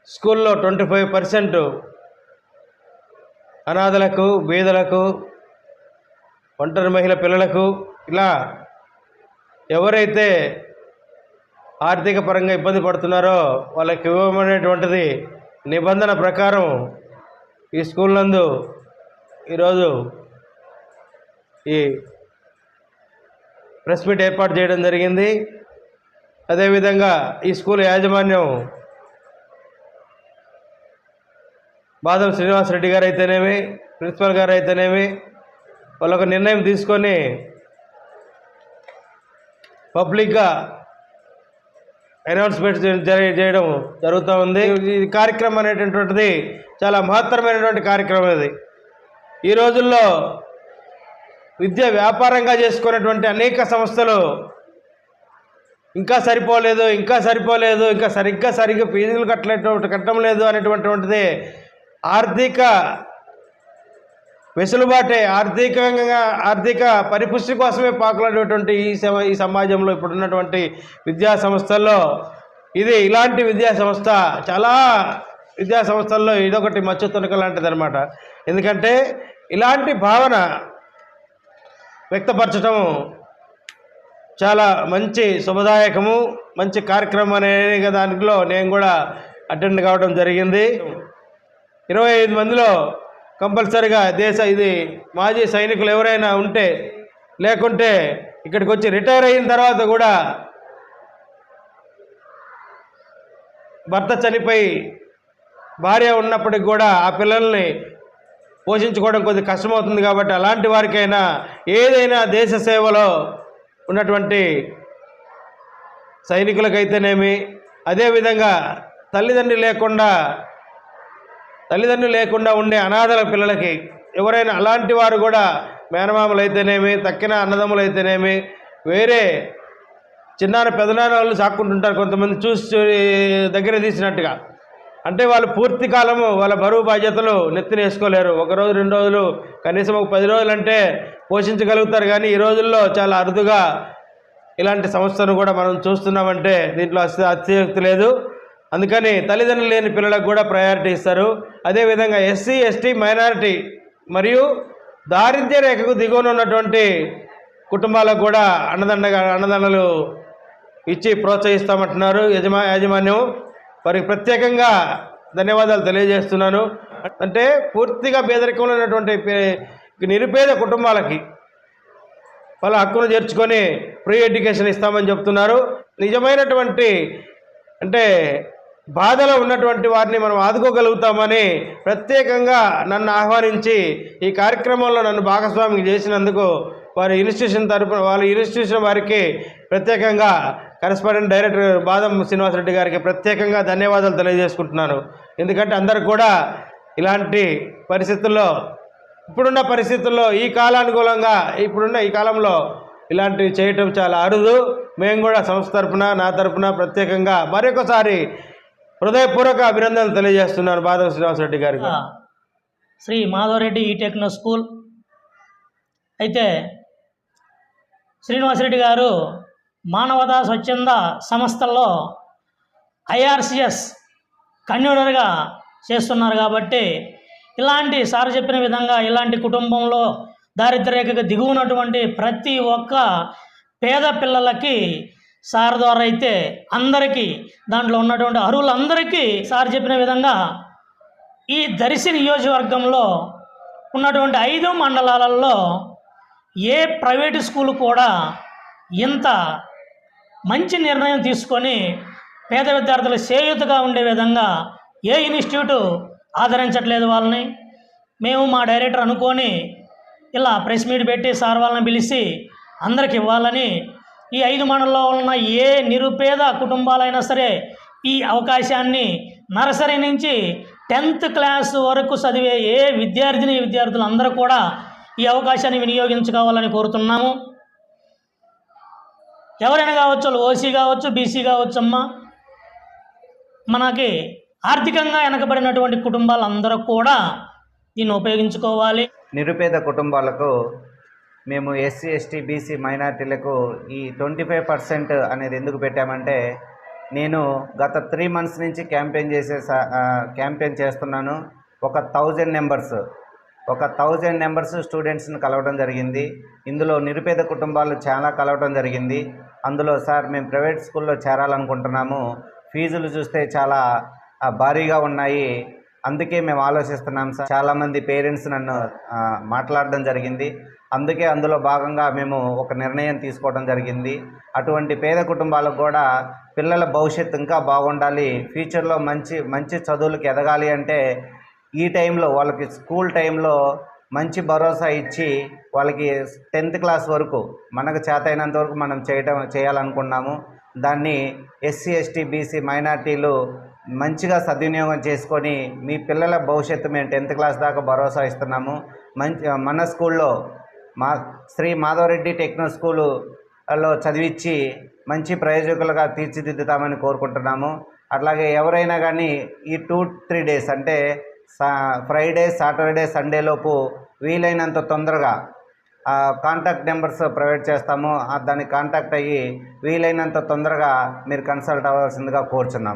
స్కూల్లో 25% అనాథలకు, బీదలకు, ఒంటరి మహిళ పిల్లలకు, ఇలా ఎవరైతే ఆర్థిక పరంగా ఇబ్బంది పడుతున్నారో వాళ్ళకి ఇవ్వమనేటువంటిది నిబంధన ప్రకారం ఈ స్కూల్ నందు ఈరోజు ఈ ప్రెస్ మీట్ ఏర్పాటు చేయడం జరిగింది. అదేవిధంగా ఈ స్కూల్ యాజమాన్యం బాదం శ్రీనివాసరెడ్డి గారు అయితేనేమి, ప్రిన్సిపల్ గారు అయితేనేమి, వాళ్ళొక నిర్ణయం తీసుకొని పబ్లిక్గా అనౌన్స్మెంట్ చేయడం జరుగుతూ ఉంది. ఈ కార్యక్రమం అనేటటువంటిది చాలా మహత్తరమైనటువంటి కార్యక్రమం. ఇది ఈ రోజుల్లో విద్య వ్యాపారంగా చేసుకునేటువంటి అనేక సంస్థలు ఇంకా సరిపోలేదు, ఇంకా సరిగ్గా ఫీజులు కట్టడం లేదు అనేటువంటిది ఆర్థిక వెసులుబాటే, ఆర్థిక పరిపుష్టి కోసమే పాకులాడేటువంటి ఈ సమాజంలో ఇప్పుడున్నటువంటి విద్యా సంస్థల్లో ఇలాంటి విద్యా సంస్థ చాలా విద్యా సంస్థల్లో ఇదొకటి మచ్చు తునక లాంటిది అనమాట. ఎందుకంటే ఇలాంటి భావన వ్యక్తపరచడం చాలా మంచి శుభదాయకము, మంచి కార్యక్రమం అనే దాంట్లో నేను కూడా అటెండ్ కావడం జరిగింది. 25 మందిలో కంపల్సరిగా ఇది మాజీ సైనికులు ఎవరైనా ఉంటే, లేకుంటే ఇక్కడికి వచ్చి రిటైర్ అయిన తర్వాత కూడా భర్త చనిపోయి భార్య ఉన్నప్పటికి కూడా ఆ పిల్లల్ని పోషించుకోవడం కొద్దిగా కష్టమవుతుంది. కాబట్టి అలాంటి వారికైనా ఏదైనా దేశ సేవలో ఉన్నటువంటి సైనికులకైతేనేమి, అదేవిధంగా తల్లిదండ్రులు లేకుండా ఉండే అనాథల పిల్లలకి ఎవరైనా అలాంటి వారు కూడా మేనమామలు అయితేనేమి, తక్కిన అన్నదమ్ములు అయితేనేమి, వేరే చిన్నాన్న పెదనాన్న వాళ్ళు సాక్కుంటుంటారు కొంతమంది, చూసి దగ్గర తీసినట్టుగా. అంటే వాళ్ళు పూర్తి కాలము వాళ్ళ బరువు బాధ్యతలు నెత్తిన వేసుకోలేరు. 1 రోజు 2 రోజులు, కనీసం 10 రోజులు అంటే పోషించగలుగుతారు. కానీ ఈ రోజుల్లో చాలా అరుదుగా ఇలాంటి సంస్థను కూడా మనం చూస్తున్నామంటే దీంట్లో అతిశయోక్తి లేదు. అందుకని తల్లిదండ్రులు లేని పిల్లలకు కూడా ప్రయారిటీ ఇస్తారు. అదేవిధంగా ఎస్సీ, ఎస్టీ, మైనారిటీ మరియు దారిద్ర్య రేఖకు దిగువన ఉన్నటువంటి కుటుంబాలకు కూడా అన్నదండలు ఇచ్చి ప్రోత్సహిస్తామంటున్నారు యాజమాన్యం. వారికి ప్రత్యేకంగా ధన్యవాదాలు తెలియజేస్తున్నాను. అంటే పూర్తిగా పేదరికంలో ఉన్నటువంటి నిరుపేద కుటుంబాలకి వాళ్ళ హక్కును చేర్చుకొని ఫ్రీ ఎడ్యుకేషన్ ఇస్తామని చెప్తున్నారు. నిజమైనటువంటి అంటే బాధలో ఉన్నటువంటి వారిని మనం ఆదుకోగలుగుతామని ప్రత్యేకంగా నన్ను ఆహ్వానించి ఈ కార్యక్రమంలో నన్ను భాగస్వామి చేసినందుకు వాళ్ళ ఇన్స్టిట్యూషన్ వారికి ప్రత్యేకంగా కరెస్పాండెంట్ డైరెక్టర్ బాదం శ్రీనివాసరెడ్డి గారికి ప్రత్యేకంగా ధన్యవాదాలు తెలియజేసుకుంటున్నాను. ఎందుకంటే అందరూ కూడా ఇలాంటి పరిస్థితుల్లో, ఇప్పుడున్న పరిస్థితుల్లో ఈ కాలానుకూలంగా ఇప్పుడున్న ఈ కాలంలో ఇలాంటివి చేయటం చాలా అరుదు. మేము కూడా సంస్థ తరపున, నా తరపున ప్రత్యేకంగా మరొకసారి హృదయపూర్వక అభినందనలు తెలియజేస్తున్నాను బాదం శ్రీనివాసరెడ్డి గారికి. శ్రీ మాధవరెడ్డి ఈ టెక్నో స్కూల్ అయితే శ్రీనివాసరెడ్డి గారు మానవతా స్వచ్ఛంద సంస్థల్లో IRCS కన్వీనర్గా చేస్తున్నారు. కాబట్టి ఇలాంటి సార్ చెప్పిన విధంగా ఇలాంటి కుటుంబంలో దారిద్ర్యరేఖకు దిగువనటువంటి ప్రతి ఒక్క పేద పిల్లలకి సార్ ద్వారా అయితే అందరికీ, దాంట్లో ఉన్నటువంటి అర్హులందరికీ సార్ చెప్పిన విధంగా ఈ దర్శి నియోజకవర్గంలో ఉన్నటువంటి 5 మండలాలలో ఏ ప్రైవేటు స్కూలు కూడా ఇంత మంచి నిర్ణయం తీసుకొని పేద విద్యార్థులు చేయూతగా ఉండే విధంగా ఏ ఇన్స్టిట్యూటు ఆదరించట్లేదు వాళ్ళని. మేము మా డైరెక్టర్ అనుకొని ఇలా ప్రెస్ మీట్ పెట్టి సార్ వాళ్ళని పిలిచి అందరికి ఇవ్వాలని, ఈ 5 మండలంలో ఉన్న ఏ నిరుపేద కుటుంబాలైనా సరే ఈ అవకాశాన్ని నర్సరీ నుంచి 10th క్లాస్ వరకు చదివే ఏ విద్యార్థులు అందరూ కూడా ఈ అవకాశాన్ని వినియోగించుకోవాలని కోరుతున్నాము. ఎవరైనా కావచ్చు, ఓసీ కావచ్చు, బీసీ కావచ్చు, మనకి ఆర్థికంగా వెనకబడినటువంటి కుటుంబాలందరూ కూడా దీన్ని ఉపయోగించుకోవాలి. నిరుపేద కుటుంబాలకు మేము ఎస్సీ, ఎస్టీ, బీసీ, మైనార్టీలకు ఈ 25% అనేది ఎందుకు పెట్టామంటే, నేను గత 3 months నుంచి క్యాంపెయిన్ చేస్తున్నాను. ఒక 1000 నెంబర్స్ స్టూడెంట్స్ని కలవడం జరిగింది. ఇందులో నిరుపేద కుటుంబాలు చాలా కలవడం జరిగింది. అందులో సార్ మేము ప్రైవేట్ స్కూల్లో చేరాలనుకుంటున్నాము, ఫీజులు చూస్తే చాలా భారీగా ఉన్నాయి, అందుకే మేము ఆలోచిస్తున్నాం సార్. చాలామంది పేరెంట్స్ నన్ను మాట్లాడడం జరిగింది. అందుకే అందులో భాగంగా మేము ఒక నిర్ణయం తీసుకోవడం జరిగింది. అటువంటి పేద కుటుంబాలకు కూడా పిల్లల భవిష్యత్తు ఇంకా బాగుండాలి, ఫ్యూచర్లో మంచి చదువులకు ఎదగాలి అంటే ఈ టైంలో వాళ్ళకి స్కూల్ టైంలో మంచి భరోసా ఇచ్చి వాళ్ళకి 10th క్లాస్ వరకు మనకు చేతైనంత వరకు మనం చేయాలనుకున్నాము. దాన్ని ఎస్సీ, ఎస్టీ, బీసీ మైనార్టీలు మంచిగా సద్వినియోగం చేసుకొని మీ పిల్లల భవిష్యత్తు మేము 10th క్లాస్ దాకా భరోసా ఇస్తున్నాము. మన స్కూల్లో శ్రీ మాధవరెడ్డి టెక్నో స్కూలులో చదివించి మంచి ప్రయోజకులుగా తీర్చిదిద్దుతామని కోరుకుంటున్నాము. అట్లాగే ఎవరైనా కానీ ఈ 2-3 డేస్ అంటే ఫ్రైడే, సాటర్డే, సండేలోపు వీలైనంత తొందరగా కాంటాక్ట్ నెంబర్స్ ప్రొవైడ్ చేస్తాము. దాన్ని కాంటాక్ట్ అయ్యి వీలైనంత తొందరగా మీరు కన్సల్ట్ అవ్వాల్సిందిగా కోరుచున్నాం.